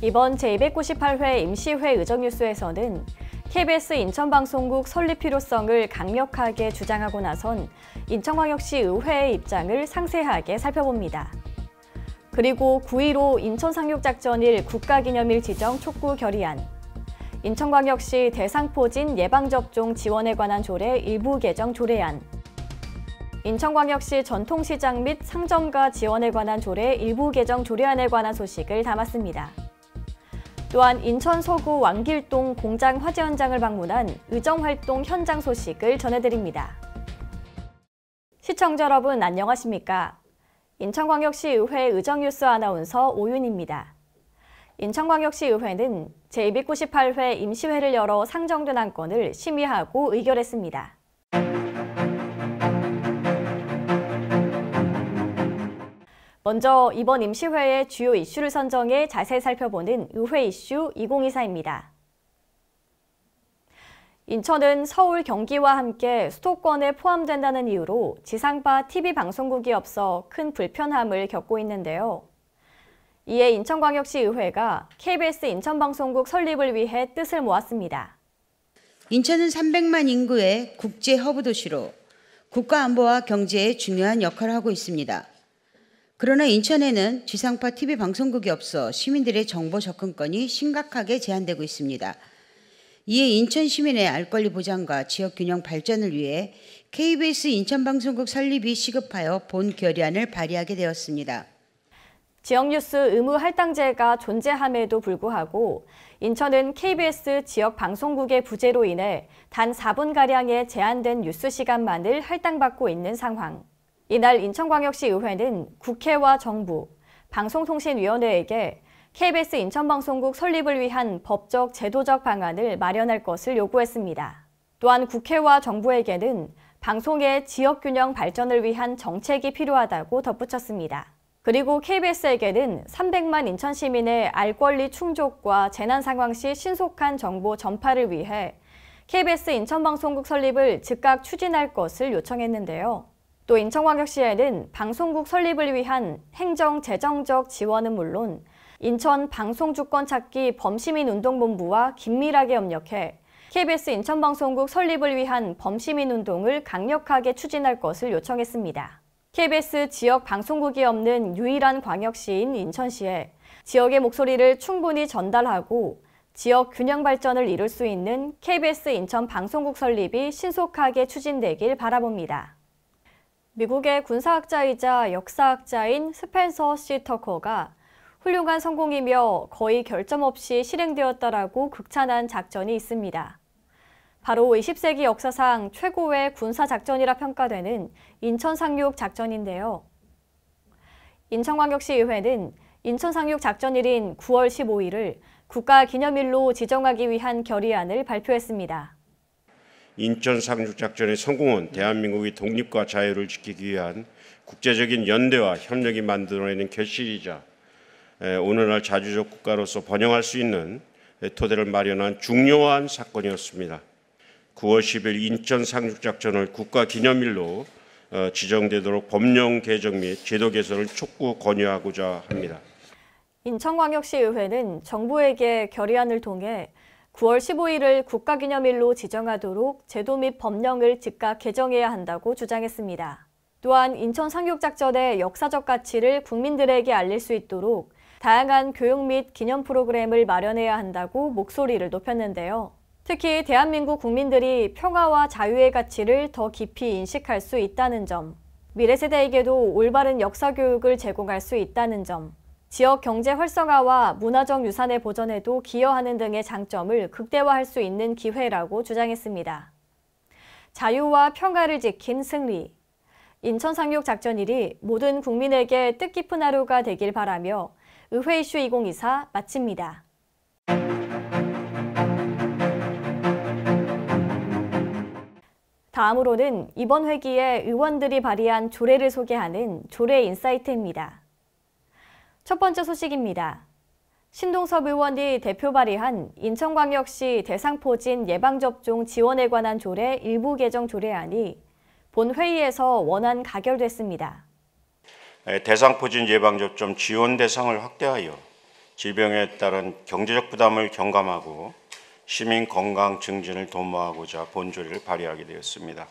이번 제298회 임시회 의정뉴스에서는 KBS 인천방송국 설립 필요성을 강력하게 주장하고 나선 인천광역시 의회의 입장을 상세하게 살펴봅니다. 그리고 9.15 인천상륙작전일 국가기념일 지정 촉구 결의안, 인천광역시 대상포진 예방접종 지원에 관한 조례 일부 개정 조례안, 인천광역시 전통시장 및 상점가 지원에 관한 조례 일부 개정 조례안에 관한 소식을 담았습니다. 또한 인천 서구 왕길동 공장 화재 현장을 방문한 의정활동 현장 소식을 전해드립니다. 시청자 여러분 안녕하십니까? 인천광역시 의회 의정뉴스 아나운서 오윤입니다. 인천광역시 의회는 제298회 임시회를 열어 상정된 안건을 심의하고 의결했습니다. 먼저 이번 임시회의 주요 이슈를 선정해 자세히 살펴보는 의회 이슈 2024입니다. 인천은 서울, 경기와 함께 수도권에 포함된다는 이유로 지상파 TV 방송국이 없어 큰 불편함을 겪고 있는데요. 이에 인천광역시 의회가 KBS 인천방송국 설립을 위해 뜻을 모았습니다. 인천은 300만 인구의 국제 허브 도시로 국가 안보와 경제에 중요한 역할을 하고 있습니다. 그러나 인천에는 지상파 TV 방송국이 없어 시민들의 정보 접근권이 심각하게 제한되고 있습니다. 이에 인천 시민의 알 권리 보장과 지역 균형 발전을 위해 KBS 인천방송국 설립이 시급하여 본 결의안을 발의하게 되었습니다. 지역뉴스 의무 할당제가 존재함에도 불구하고 인천은 KBS 지역 방송국의 부재로 인해 단 4분가량의 제한된 뉴스 시간만을 할당받고 있는 상황. 이날 인천광역시 의회는 국회와 정부, 방송통신위원회에게 KBS 인천방송국 설립을 위한 법적, 제도적 방안을 마련할 것을 요구했습니다. 또한 국회와 정부에게는 방송의 지역균형 발전을 위한 정책이 필요하다고 덧붙였습니다. 그리고 KBS에게는 300만 인천 시민의 알 권리 충족과 재난 상황 시 신속한 정보 전파를 위해 KBS 인천방송국 설립을 즉각 추진할 것을 요청했는데요. 또 인천광역시에는 방송국 설립을 위한 행정, 재정적 지원은 물론 인천 방송주권 찾기 범시민운동본부와 긴밀하게 협력해 KBS 인천방송국 설립을 위한 범시민운동을 강력하게 추진할 것을 요청했습니다. KBS 지역 방송국이 없는 유일한 광역시인 인천시에 지역의 목소리를 충분히 전달하고 지역 균형 발전을 이룰 수 있는 KBS 인천 방송국 설립이 신속하게 추진되길 바라봅니다. 미국의 군사학자이자 역사학자인 스펜서 C. 터커가 훌륭한 성공이며 거의 결점 없이 실행되었다라고 극찬한 작전이 있습니다. 바로 20세기 역사상 최고의 군사작전이라 평가되는 인천상륙 작전인데요. 인천광역시 의회는 인천상륙 작전일인 9월 15일을 국가기념일로 지정하기 위한 결의안을 발표했습니다. 인천 상륙작전의 성공은 대한민국의 독립과 자유를 지키기 위한 국제적인 연대와 협력이 만들어내는 결실이자 오늘날 자주적 국가로서 번영할 수 있는 토대를 마련한 중요한 사건이었습니다. 9월 10일 인천 상륙작전을 국가기념일로 지정되도록 법령 개정 및 제도 개선을 촉구 권유하고자 합니다. 인천광역시 의회는 정부에게 결의안을 통해 9월 15일을 국가기념일로 지정하도록 제도 및 법령을 즉각 개정해야 한다고 주장했습니다. 또한 인천 상륙작전의 역사적 가치를 국민들에게 알릴 수 있도록 다양한 교육 및 기념 프로그램을 마련해야 한다고 목소리를 높였는데요. 특히 대한민국 국민들이 평화와 자유의 가치를 더 깊이 인식할 수 있다는 점, 미래 세대에게도 올바른 역사 교육을 제공할 수 있다는 점, 지역 경제 활성화와 문화적 유산의 보존에도 기여하는 등의 장점을 극대화할 수 있는 기회라고 주장했습니다. 자유와 평화를 지킨 승리. 인천 상륙 작전일이 모든 국민에게 뜻깊은 하루가 되길 바라며 의회 이슈 2024 마칩니다. 다음으로는 이번 회기에 의원들이 발의한 조례를 소개하는 조례 인사이트입니다. 첫 번째 소식입니다. 신동섭 의원이 대표 발의한 인천광역시 대상포진 예방접종 지원에 관한 조례 일부 개정 조례안이 본회의에서 원안 가결됐습니다. 대상포진 예방접종 지원 대상을 확대하여 질병에 따른 경제적 부담을 경감하고 시민 건강 증진을 도모하고자 본조례를 발의하게 되었습니다.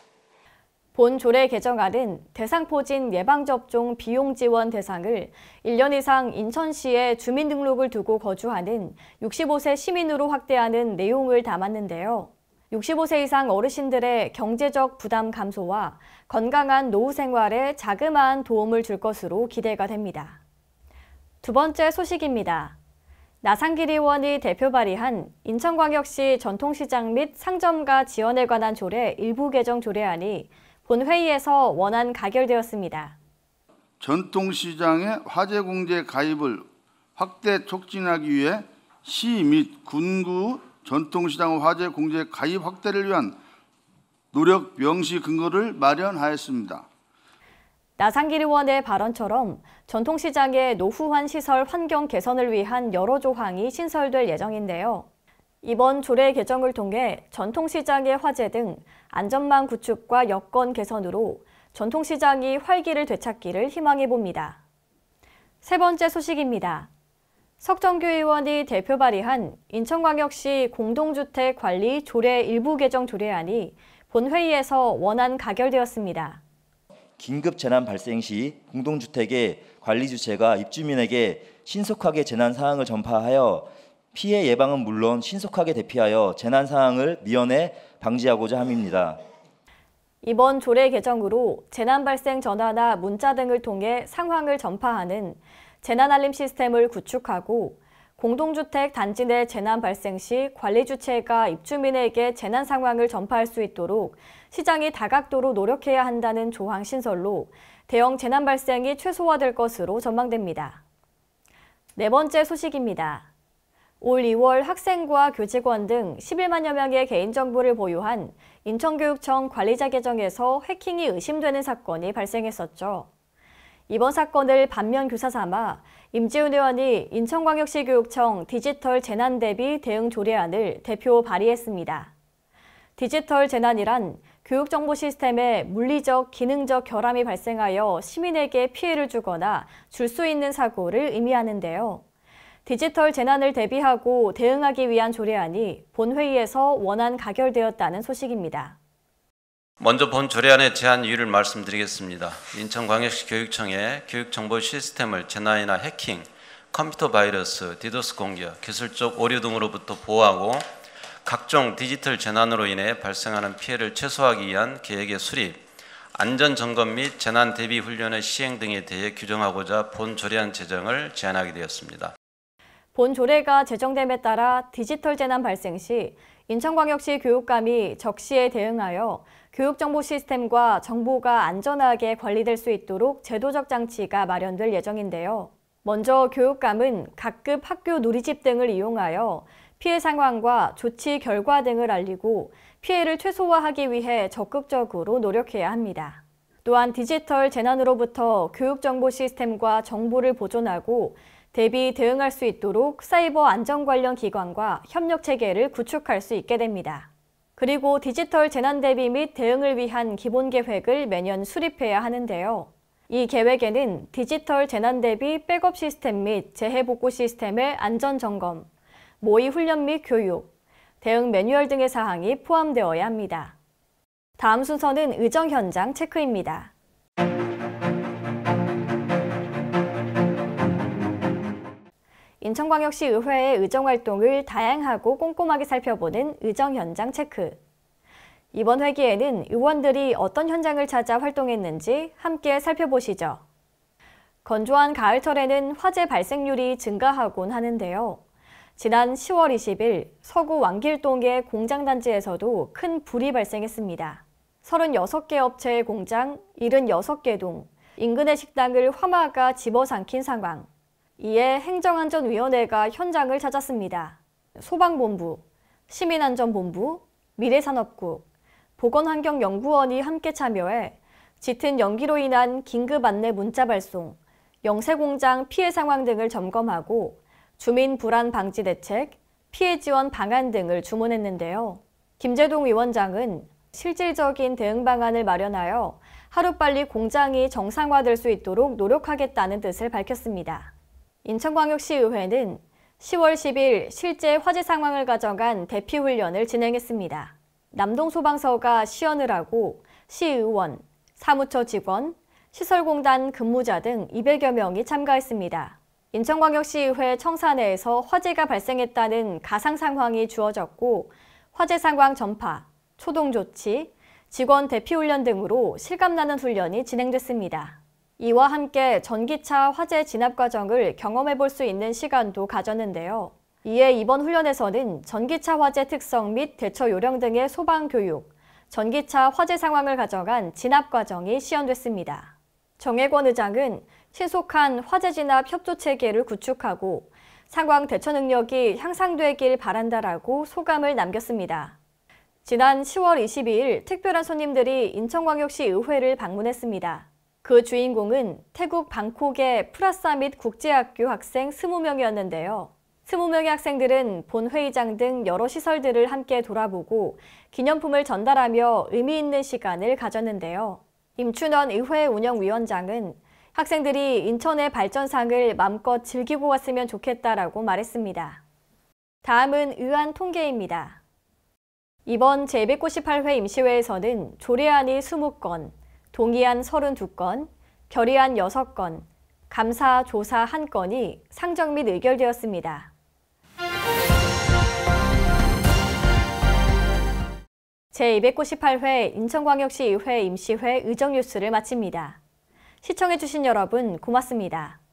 본조례 개정안은 대상포진 예방접종 비용 지원 대상을 1년 이상 인천시에 주민등록을 두고 거주하는 65세 시민으로 확대하는 내용을 담았는데요. 65세 이상 어르신들의 경제적 부담 감소와 건강한 노후 생활에 자그마한 도움을 줄 것으로 기대가 됩니다. 두 번째 소식입니다. 나상길 의원이 대표 발의한 인천광역시 전통시장 및 상점가 지원에 관한 조례 일부 개정 조례안이 본회의에서 원안 가결되었습니다. 전통시장의 화재공제 가입을 확대 촉진하기 위해 시 및 군구 전통시장 화재공제 가입 확대를 위한 노력 명시 근거를 마련하였습니다. 나상길 의원의 발언처럼 전통시장의 노후화 시설 환경 개선을 위한 여러 조항이 신설될 예정인데요. 이번 조례 개정을 통해 전통시장의 화재 등 안전망 구축과 여건 개선으로 전통시장이 활기를 되찾기를 희망해 봅니다. 세 번째 소식입니다. 석정규 의원이 대표 발의한 인천광역시 공동주택 관리 조례 일부 개정 조례안이 본회의에서 원안 가결되었습니다. 긴급 재난 발생 시 공동주택의 관리 주체가 입주민에게 신속하게 재난 사항을 전파하여 피해 예방은 물론 신속하게 대피하여 재난 상황을 미연에 방지하고자 함입니다. 이번 조례 개정으로 재난 발생 전화나 문자 등을 통해 상황을 전파하는 재난 알림 시스템을 구축하고 공동주택 단지 내 재난 발생 시 관리 주체가 입주민에게 재난 상황을 전파할 수 있도록 시장이 다각도로 노력해야 한다는 조항 신설로 대형 재난 발생이 최소화될 것으로 전망됩니다. 네 번째 소식입니다. 올 2월 학생과 교직원 등 11만여 명의 개인정보를 보유한 인천교육청 관리자 계정에서 해킹이 의심되는 사건이 발생했었죠. 이번 사건을 반면교사 삼아 임지훈 의원이 인천광역시 교육청 디지털 재난 대비 대응 조례안을 대표 발의했습니다. 디지털 재난이란 교육정보 시스템에 물리적, 기능적 결함이 발생하여 시민에게 피해를 주거나 줄 수 있는 사고를 의미하는데요. 디지털 재난을 대비하고 대응하기 위한 조례안이 본회의에서 원안 가결되었다는 소식입니다. 먼저 본 조례안의 제안 이유를 말씀드리겠습니다. 인천광역시 교육청의 교육정보 시스템을 재난이나 해킹, 컴퓨터 바이러스, 디도스 공격, 기술적 오류 등으로부터 보호하고 각종 디지털 재난으로 인해 발생하는 피해를 최소화하기 위한 계획의 수립, 안전점검 및 재난 대비 훈련의 시행 등에 대해 규정하고자 본 조례안 제정을 제안하게 되었습니다. 본 조례가 제정됨에 따라 디지털 재난 발생 시 인천광역시 교육감이 적시에 대응하여 교육정보 시스템과 정보가 안전하게 관리될 수 있도록 제도적 장치가 마련될 예정인데요. 먼저 교육감은 각급 학교 누리집 등을 이용하여 피해 상황과 조치 결과 등을 알리고 피해를 최소화하기 위해 적극적으로 노력해야 합니다. 또한 디지털 재난으로부터 교육정보 시스템과 정보를 보존하고 대비 대응할 수 있도록 사이버 안전 관련 기관과 협력 체계를 구축할 수 있게 됩니다. 그리고 디지털 재난 대비 및 대응을 위한 기본 계획을 매년 수립해야 하는데요. 이 계획에는 디지털 재난 대비 백업 시스템 및 재해복구 시스템의 안전 점검, 모의 훈련 및 교육, 대응 매뉴얼 등의 사항이 포함되어야 합니다. 다음 순서는 의정 현장 체크입니다. 인천광역시 의회의 의정활동을 다양하고 꼼꼼하게 살펴보는 의정 현장 체크. 이번 회기에는 의원들이 어떤 현장을 찾아 활동했는지 함께 살펴보시죠. 건조한 가을철에는 화재 발생률이 증가하곤 하는데요. 지난 10월 20일 서구 왕길동의 공장단지에서도 큰 불이 발생했습니다. 36개 업체의 공장, 76개 동, 인근의 식당을 화마가 집어삼킨 상황. 이에 행정안전위원회가 현장을 찾았습니다. 소방본부, 시민안전본부, 미래산업국, 보건환경연구원이 함께 참여해 짙은 연기로 인한 긴급 안내 문자 발송, 영세공장 피해 상황 등을 점검하고 주민 불안 방지 대책, 피해 지원 방안 등을 주문했는데요. 김재동 위원장은 실질적인 대응 방안을 마련하여 하루빨리 공장이 정상화될 수 있도록 노력하겠다는 뜻을 밝혔습니다. 인천광역시 의회는 10월 10일 실제 화재 상황을 가정한 대피 훈련을 진행했습니다. 남동소방서가 시연을 하고 시의원, 사무처 직원, 시설공단 근무자 등 200여 명이 참가했습니다. 인천광역시의회 청사내에서 화재가 발생했다는 가상 상황이 주어졌고 화재 상황 전파, 초동 조치, 직원 대피 훈련 등으로 실감나는 훈련이 진행됐습니다. 이와 함께 전기차 화재 진압 과정을 경험해 볼 수 있는 시간도 가졌는데요. 이에 이번 훈련에서는 전기차 화재 특성 및 대처 요령 등의 소방 교육, 전기차 화재 상황을 가정한 진압 과정이 시연됐습니다. 정혜권 의장은 신속한 화재 진압 협조 체계를 구축하고 상황 대처 능력이 향상되길 바란다라고 소감을 남겼습니다. 지난 10월 22일 특별한 손님들이 인천광역시 의회를 방문했습니다. 그 주인공은 태국 방콕의 프라사밋 국제학교 학생 20명이었는데요. 20명의 학생들은 본회의장 등 여러 시설들을 함께 돌아보고 기념품을 전달하며 의미 있는 시간을 가졌는데요. 임춘원 의회 운영위원장은 학생들이 인천의 발전상을 마음껏 즐기고 갔으면 좋겠다라고 말했습니다. 다음은 의안 통계입니다. 이번 제298회 임시회에서는 조례안이 20건, 동의안 32건, 결의안 6건, 감사, 조사 1건이 상정 및 의결되었습니다. 제298회 인천광역시의회 임시회 의정뉴스를 마칩니다. 시청해주신 여러분 고맙습니다.